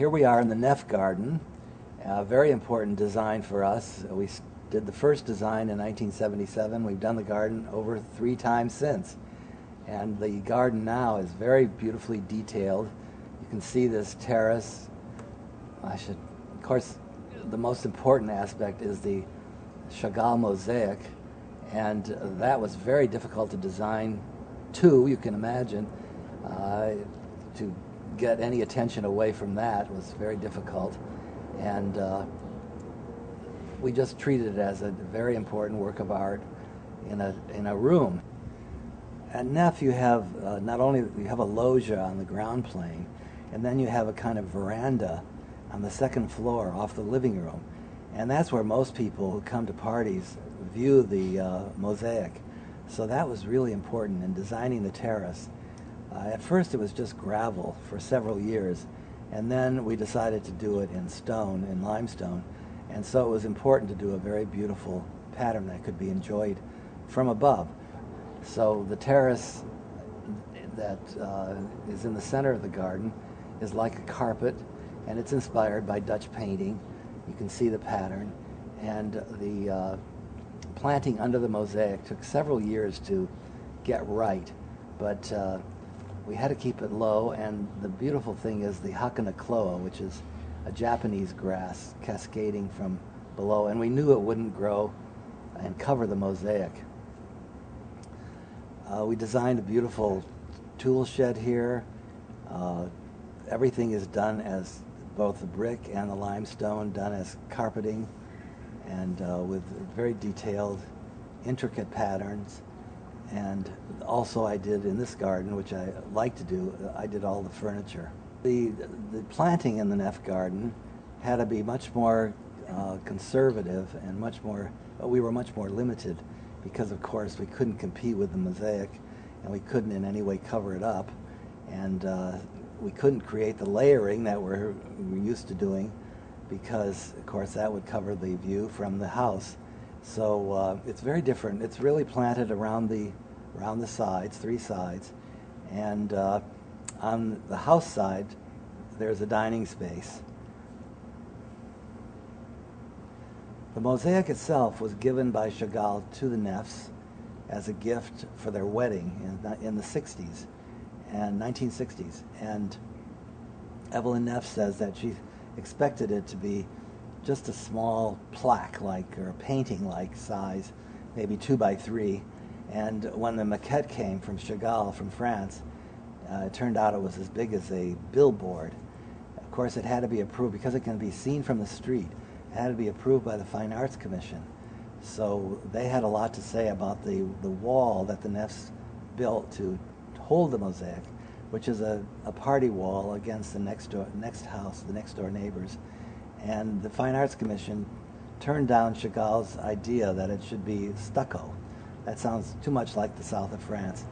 Here we are in the Neff Garden, a very important design for us. We did the first design in 1977. We've done the garden over 3 times since. And the garden now is very beautifully detailed. You can see this terrace. Of course, the most important aspect is the Chagall mosaic, and that was very difficult to design too, you can imagine. To get any attention away from that was very difficult, and we just treated it as a very important work of art in a room. At Neff, you have not only you have a loggia on the ground plane, and then you have a kind of veranda on the second floor off the living room, and that's where most people who come to parties view the mosaic. So that was really important in designing the terrace. At first it was just gravel for several years, and then we decided to do it in stone, in limestone, and so it was important to do a very beautiful pattern that could be enjoyed from above. So the terrace that is in the center of the garden is like a carpet, and it's inspired by Dutch painting. You can see the pattern, and the planting under the mosaic took several years to get right, but we had to keep it low, and the beautiful thing is the hakanakloa, which is a Japanese grass cascading from below, and we knew it wouldn't grow and cover the mosaic. We designed a beautiful tool shed here. Everything is done as both the brick and the limestone done as carpeting, and with very detailed, intricate patterns. And also I did in this garden, which I like to do, I did all the furniture. The planting in the Neff Garden had to be much more conservative and we were much more limited because, of course, we couldn't compete with the mosaic, and we couldn't in any way cover it up, and we couldn't create the layering that we're used to doing because, of course, that would cover the view from the house. So it's very different. It's really planted around the sides, 3 sides, and on the house side there's a dining space. The mosaic itself was given by Chagall to the Neffs as a gift for their wedding in the 60s and 1960s, and Evelyn Neff says that she expected it to be just a small plaque-like or a painting-like size, maybe 2 by 3. And when the maquette came from Chagall from France, it turned out it was as big as a billboard. Of course, it had to be approved because it can be seen from the street. It had to be approved by the Fine Arts Commission. So they had a lot to say about the wall that the Neffs built to hold the mosaic, which is a party wall against the next house, the next door neighbors. And the Fine Arts Commission turned down Chagall's idea that it should be stucco. That sounds too much like the south of France.